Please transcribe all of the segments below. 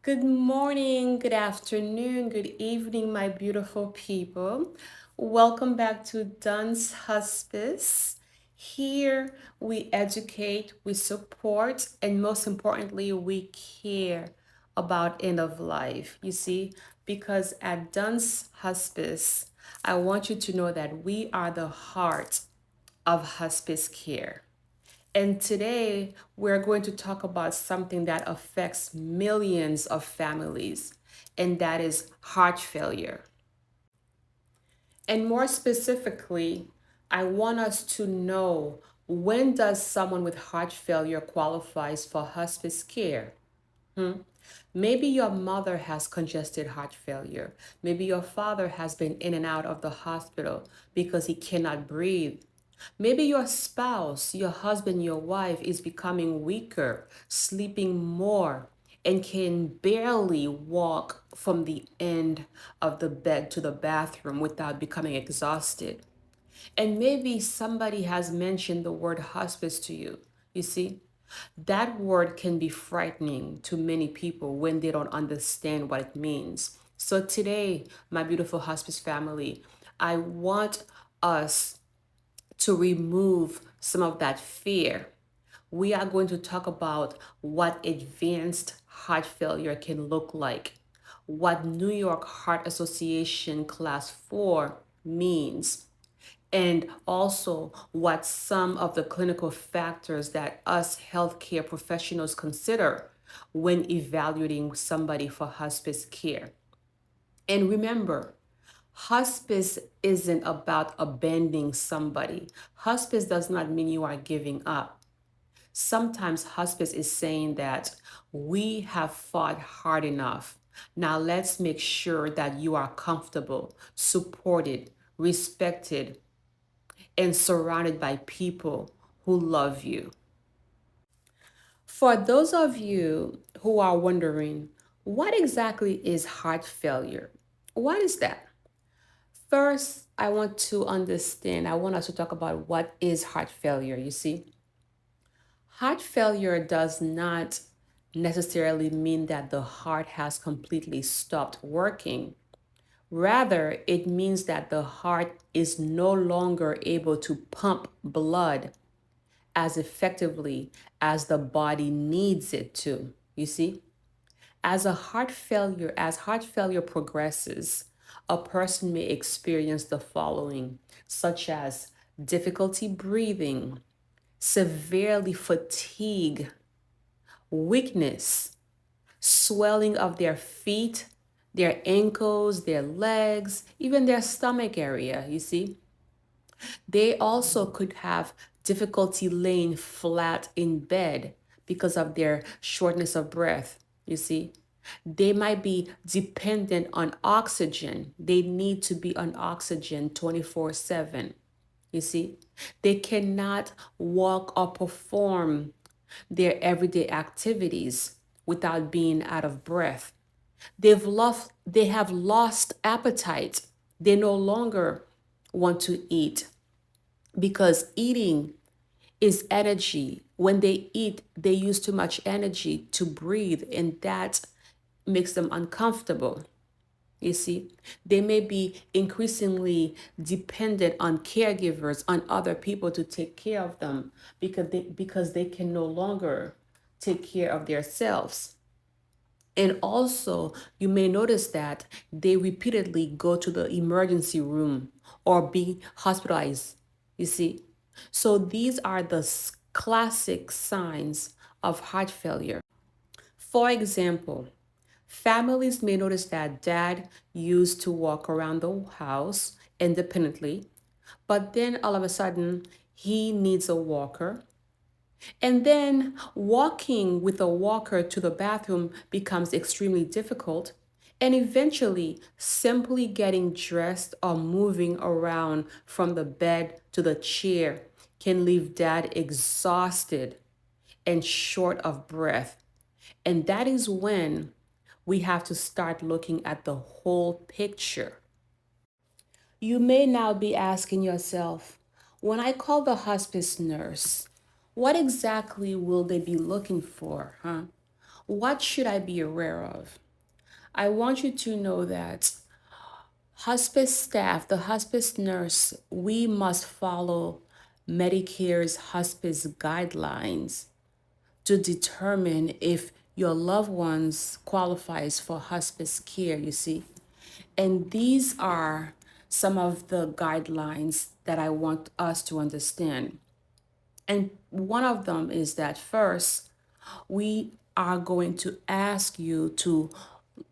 Good morning, good afternoon, good evening, my beautiful people. Welcome back to Dunshospice. Here we educate, we support, and most importantly, we care about end of life. You see, because at Duns Hospice, I want you to know that we are the heart of hospice care. And today we're going to talk about something that affects millions of families, and that is heart failure. And more specifically, I want us to know, when does someone with heart failure qualifies for hospice care? Maybe your mother has congested heart failure. Maybe your father has been in and out of the hospital because he cannot breathe. Maybe your spouse, your husband, your wife is becoming weaker, sleeping more, and can barely walk from the end of the bed to the bathroom without becoming exhausted. And maybe somebody has mentioned the word hospice to you. You see, that word can be frightening to many people when they don't understand what it means. So today, my beautiful hospice family, I want us to remove some of that fear. We are going to talk about what advanced heart failure can look like, what New York Heart Association Class 4 means, and also what some of the clinical factors that us healthcare professionals consider when evaluating somebody for hospice care. And remember, hospice isn't about abandoning somebody. Hospice does not mean you are giving up. Sometimes hospice is saying that we have fought hard enough. Now let's make sure that you are comfortable, supported, respected, and surrounded by people who love you. For those of you who are wondering, what exactly is heart failure? What is that? First, I want us to talk about what is heart failure. You see, heart failure does not necessarily mean that the heart has completely stopped working. Rather, it means that the heart is no longer able to pump blood as effectively as the body needs it to. You see, as heart failure progresses, a person may experience the following, such as difficulty breathing, severely fatigue, weakness, swelling of their feet, their ankles, their legs, even their stomach area, you see. They also could have difficulty laying flat in bed because of their shortness of breath, you see. They might be dependent on oxygen. They need to be on oxygen 24/7. You see, they cannot walk or perform their everyday activities without being out of breath. They have lost appetite. They no longer want to eat because eating is energy. When they eat, they use too much energy to breathe, and that makes them uncomfortable. You see, they may be increasingly dependent on caregivers, on other people to take care of them because they can no longer take care of themselves. And also, you may notice that they repeatedly go to the emergency room or be hospitalized. You see? So these are the classic signs of heart failure. For example, families may notice that dad used to walk around the house independently, but then all of a sudden he needs a walker. And then walking with a walker to the bathroom becomes extremely difficult. And eventually, simply getting dressed or moving around from the bed to the chair can leave dad exhausted and short of breath. And that is when we have to start looking at the whole picture. You may now be asking yourself, when I call the hospice nurse, what exactly will they be looking for, huh? What should I be aware of? I want you to know that hospice staff, the hospice nurse, we must follow Medicare's hospice guidelines to determine if your loved ones qualifies for hospice care, you see. And these are some of the guidelines that I want us to understand. And one of them is that first, we are going to ask you to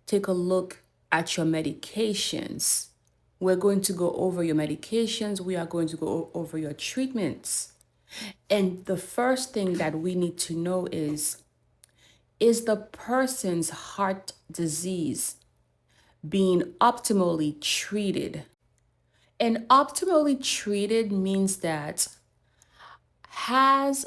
take a look at your medications. We're going to go over your medications. We are going to go over your treatments. And the first thing that we need to know is the person's heart disease being optimally treated? And optimally treated means that has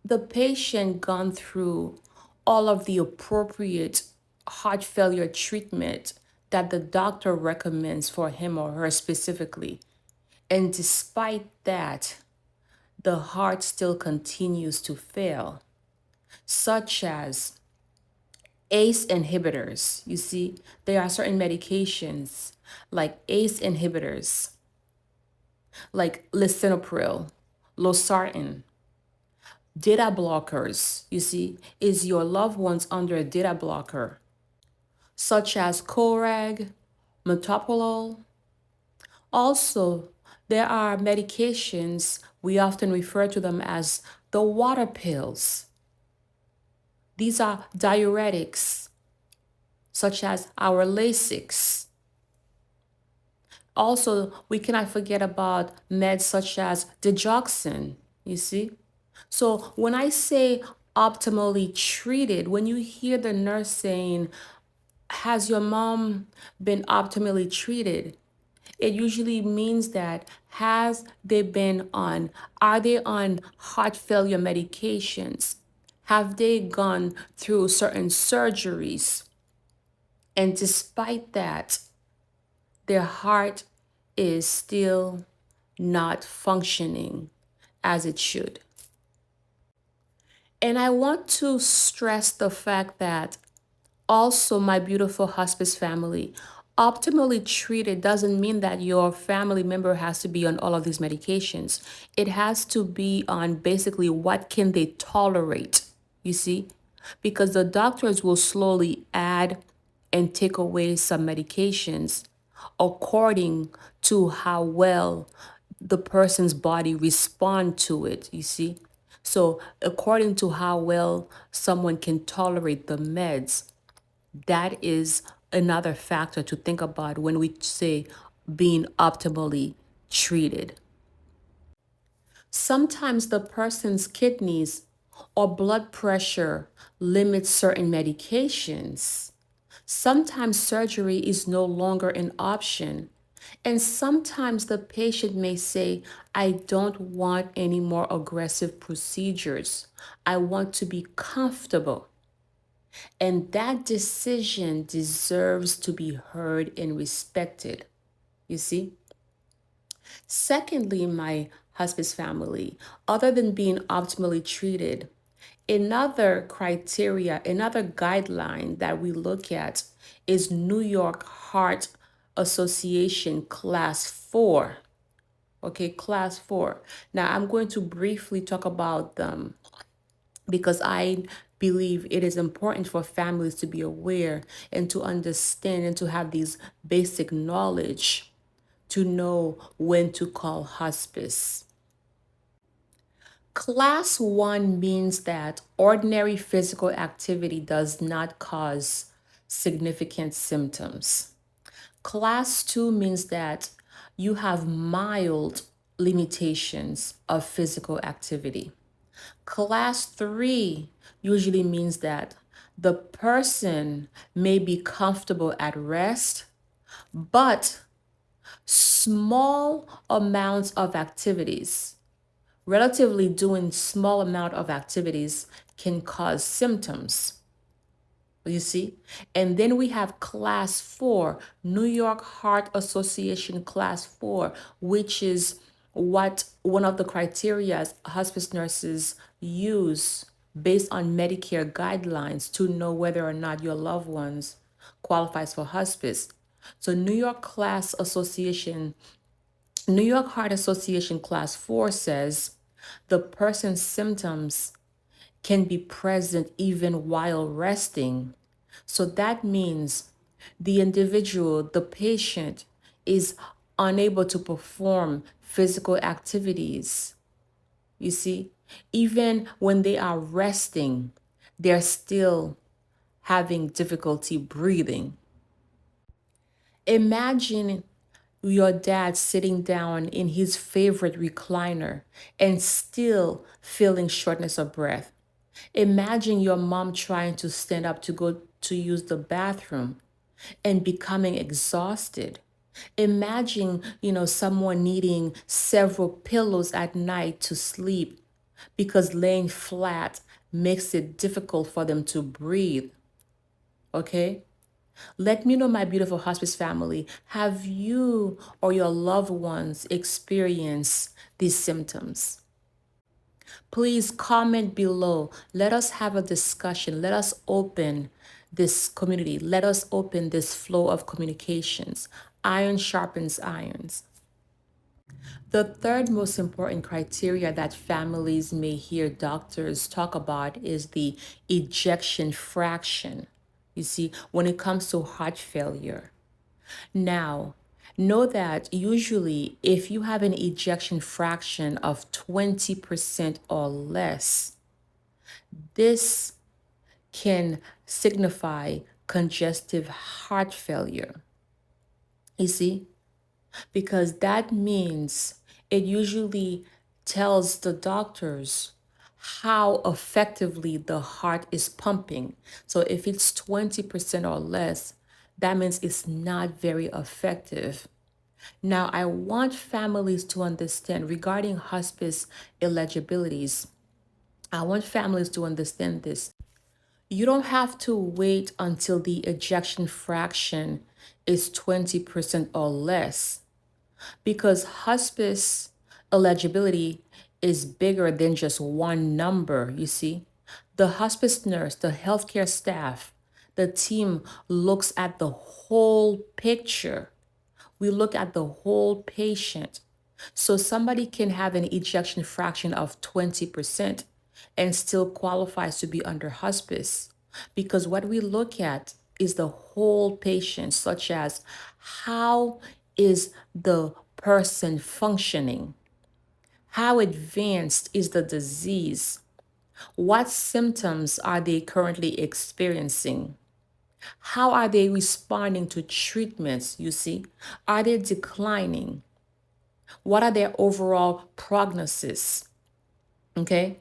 the patient gone through all of the appropriate heart failure treatment that the doctor recommends for him or her specifically? And despite that, the heart still continues to fail, such as ACE inhibitors. You see, there are certain medications like ACE inhibitors, like lisinopril, losartan, data blockers. You see, is your loved ones under a data blocker, such as Corag, metoprolol. Also, there are medications, we often refer to them as the water pills. These are diuretics, such as our Lasix. Also, we cannot forget about meds such as digoxin, you see? So when I say optimally treated, when you hear the nurse saying, has your mom been optimally treated? It usually means that are they on heart failure medications? Have they gone through certain surgeries? And despite that, their heart is still not functioning as it should. And I want to stress the fact that also, my beautiful hospice family, optimally treated doesn't mean that your family member has to be on all of these medications. It has to be on basically what can they tolerate, you see? Because the doctors will slowly add and take away some medications according to how well the person's body respond to it, you see? So according to how well someone can tolerate the meds, that is another factor to think about when we say being optimally treated. Sometimes the person's kidneys or blood pressure limits certain medications. Sometimes surgery is no longer an option. And sometimes the patient may say, I don't want any more aggressive procedures. I want to be comfortable. And that decision deserves to be heard and respected. You see? Secondly, my hospice family, other than being optimally treated, another criteria, another guideline that we look at is New York Heart Association Class 4. Okay, Class 4. Now, I'm going to briefly talk about them because I believe it is important for families to be aware and to understand and to have these basic knowledge to know when to call hospice. Class 1 means that ordinary physical activity does not cause significant symptoms. Class 2 means that you have mild limitations of physical activity. Class 3 usually means that the person may be comfortable at rest, but small amounts of activities, relatively doing small amount of activities can cause symptoms. You see? And then we have Class 4, New York Heart Association Class 4, which is what one of the criteria hospice nurses use based on Medicare guidelines to know whether or not your loved ones qualifies for hospice. So New York Heart Association Class 4 says the person's symptoms can be present even while resting. So that means the patient, is unable to perform physical activities. You see, even when they are resting, they're still having difficulty breathing. Imagine your dad sitting down in his favorite recliner and still feeling shortness of breath. Imagine your mom trying to stand up to go to use the bathroom and becoming exhausted. Imagine, someone needing several pillows at night to sleep because laying flat makes it difficult for them to breathe. Okay? Let me know, my beautiful hospice family, have you or your loved ones experienced these symptoms? Please comment below. Let us have a discussion. Let us open this community. Let us open this flow of communications. Iron sharpens irons. The third most important criteria that families may hear doctors talk about is the ejection fraction. You see, when it comes to heart failure. Now, know that usually if you have an ejection fraction of 20% or less, this can signify congestive heart failure. You see, because that means it usually tells the doctors how effectively the heart is pumping. So if it's 20% or less, that means it's not very effective. Now, I want families to understand regarding hospice eligibilities. I want families to understand this. You don't have to wait until the ejection fraction is 20% or less, because hospice eligibility is bigger than just one number, you see. The hospice nurse, the healthcare staff, the team looks at the whole picture. We look at the whole patient. So somebody can have an ejection fraction of 20% and still qualifies to be under hospice, because what we look at is the whole patient, such as how is the person functioning? How advanced is the disease? What symptoms are they currently experiencing? How are they responding to treatments? You see, are they declining? What are their overall prognosis? Okay.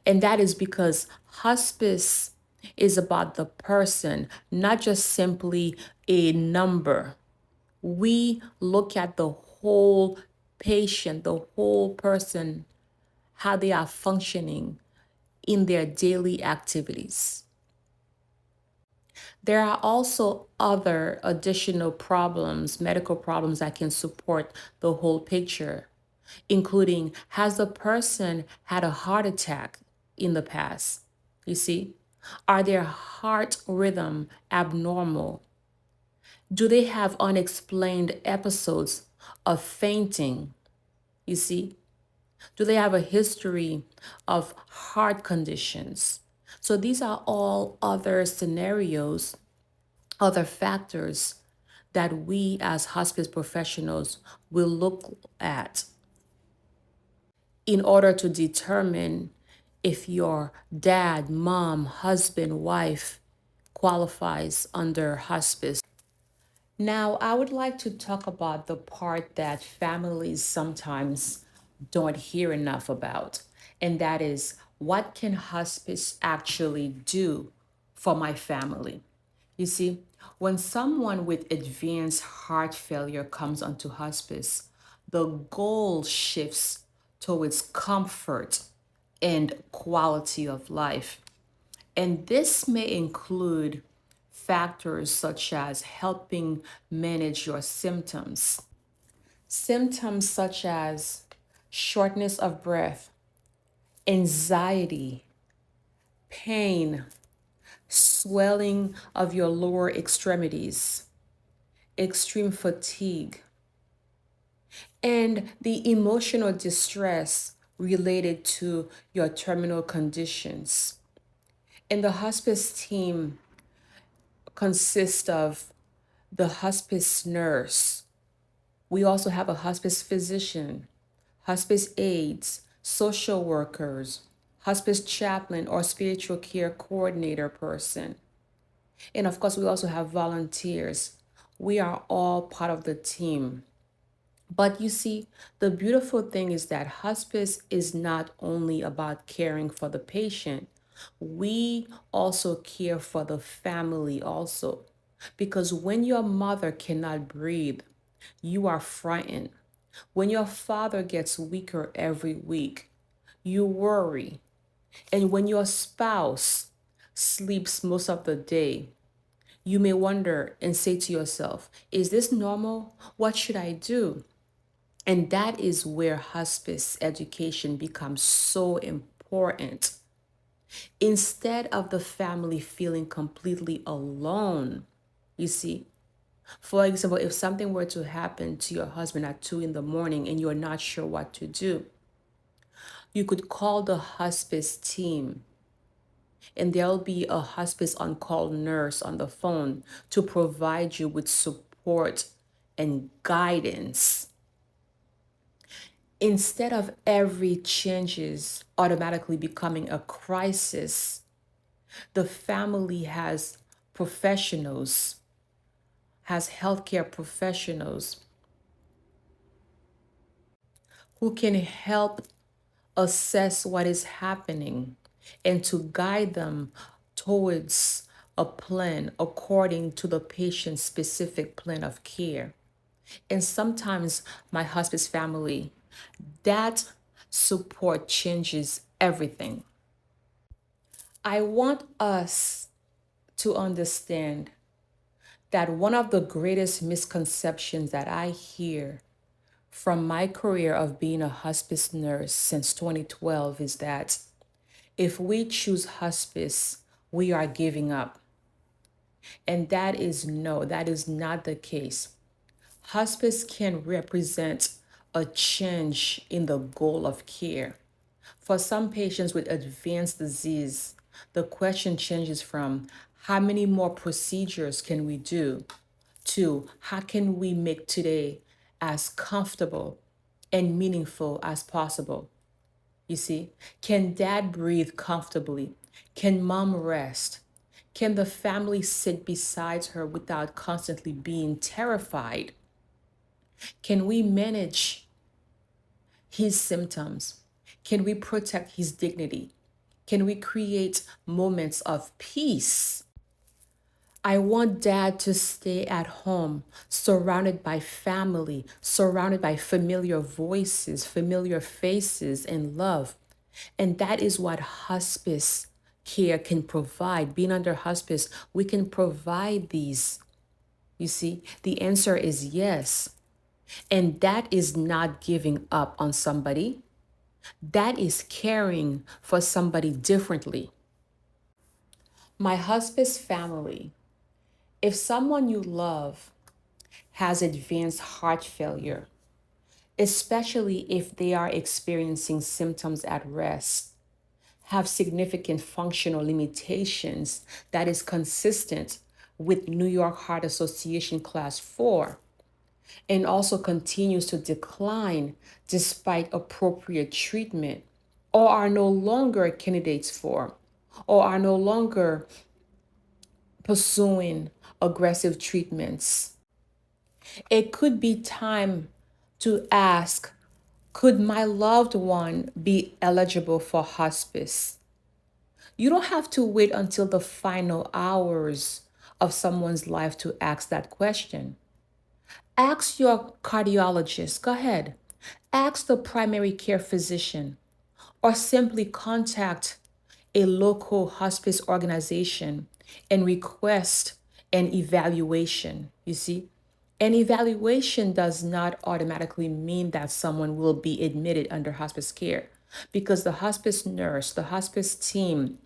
And that is because hospice is about the person, not just simply a number. We look at the whole patient, the whole person, how they are functioning in their daily activities. There are also other additional problems, medical problems that can support the whole picture, including, has the person had a heart attack in the past? You see, are their heart rhythm abnormal? Do they have unexplained episodes of fainting? You see, do they have a history of heart conditions? So these are all other scenarios, other factors that we as hospice professionals will look at in order to determine if your dad, mom, husband, wife qualifies under hospice. Now, I would like to talk about the part that families sometimes don't hear enough about, and that is, what can hospice actually do for my family? You see, when someone with advanced heart failure comes onto hospice, the goal shifts towards comfort and quality of life. And this may include factors such as helping manage your symptoms. Symptoms such as shortness of breath, anxiety, pain, swelling of your lower extremities, extreme fatigue, and the emotional distress related to your terminal conditions. And the hospice team consists of the hospice nurse. We also have a hospice physician, hospice aides, social workers, hospice chaplain or spiritual care coordinator person. And of course, we also have volunteers. We are all part of the team. But you see, the beautiful thing is that hospice is not only about caring for the patient, we also care for the family also. Because when your mother cannot breathe, you are frightened. When your father gets weaker every week, you worry. And when your spouse sleeps most of the day, you may wonder and say to yourself, is this normal? What should I do? And that is where hospice education becomes so important. Instead of the family feeling completely alone, you see, for example, if something were to happen to your husband at 2 in the morning and you're not sure what to do, you could call the hospice team and there'll be a hospice on call nurse on the phone to provide you with support and guidance. Instead of every changes automatically becoming a crisis, the family professionals, has healthcare professionals who can help assess what is happening and to guide them towards a plan according to the patient's specific plan of care. And sometimes, my hospice family, that support changes everything. I want us to understand that one of the greatest misconceptions that I hear from my career of being a hospice nurse since 2012 is that if we choose hospice, we are giving up. And that is not the case. Hospice can represent a change in the goal of care. For some patients with advanced disease, the question changes from how many more procedures can we do to how can we make today as comfortable and meaningful as possible. You see, can dad breathe comfortably? Can mom rest? Can the family sit beside her without constantly being terrified? Can we manage his symptoms? Can we protect his dignity? Can we create moments of peace? I want dad to stay at home, surrounded by family, surrounded by familiar voices, familiar faces, and love. And that is what hospice care can provide. Being under hospice, we can provide these. You see, the answer is yes. And that is not giving up on somebody. That is caring for somebody differently. My hospice family, if someone you love has advanced heart failure, especially if they are experiencing symptoms at rest, have significant functional limitations that is consistent with New York Heart Association Class 4, and also continues to decline despite appropriate treatment, or are no longer candidates for, or are no longer pursuing aggressive treatments. It could be time to ask, could my loved one be eligible for hospice? You don't have to wait until the final hours of someone's life to ask that question. Ask your cardiologist, go ahead. Ask the primary care physician, or simply contact a local hospice organization and request an evaluation. You see, an evaluation does not automatically mean that someone will be admitted under hospice care because the hospice nurse, the hospice team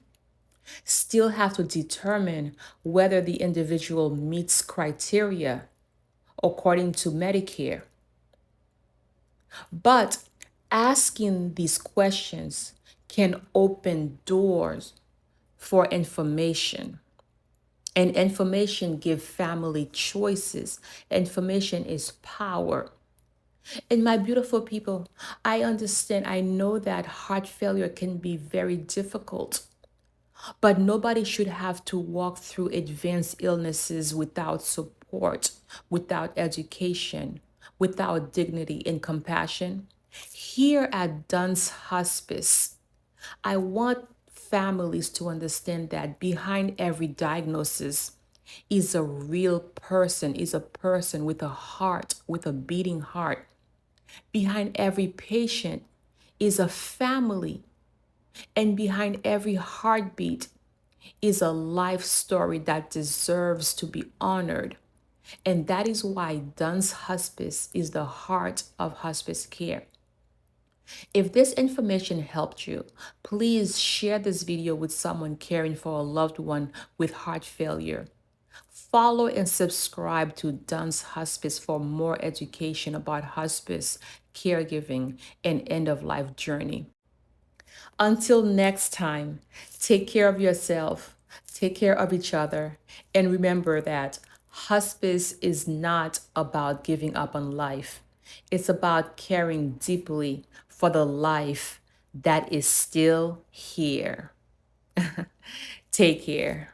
still have to determine whether the individual meets criteria according to Medicare. But asking these questions can open doors for information. And information give family choices. Information is power. And my beautiful people, I understand, I know that heart failure can be very difficult, but nobody should have to walk through advanced illnesses without support, without education, without dignity and compassion. Here at Duns Hospice, I want families to understand that behind every diagnosis is a real person, is a person with a heart, with a beating heart. Behind every patient is a family, and behind every heartbeat is a life story that deserves to be honored. And that is why Duns Hospice is the heart of hospice care. If this information helped you, please share this video with someone caring for a loved one with heart failure. Follow and subscribe to Duns Hospice for more education about hospice, caregiving, and end of life journey. Until next time, take care of yourself, take care of each other, and remember that hospice is not about giving up on life. It's about caring deeply for the life that is still here. Take care.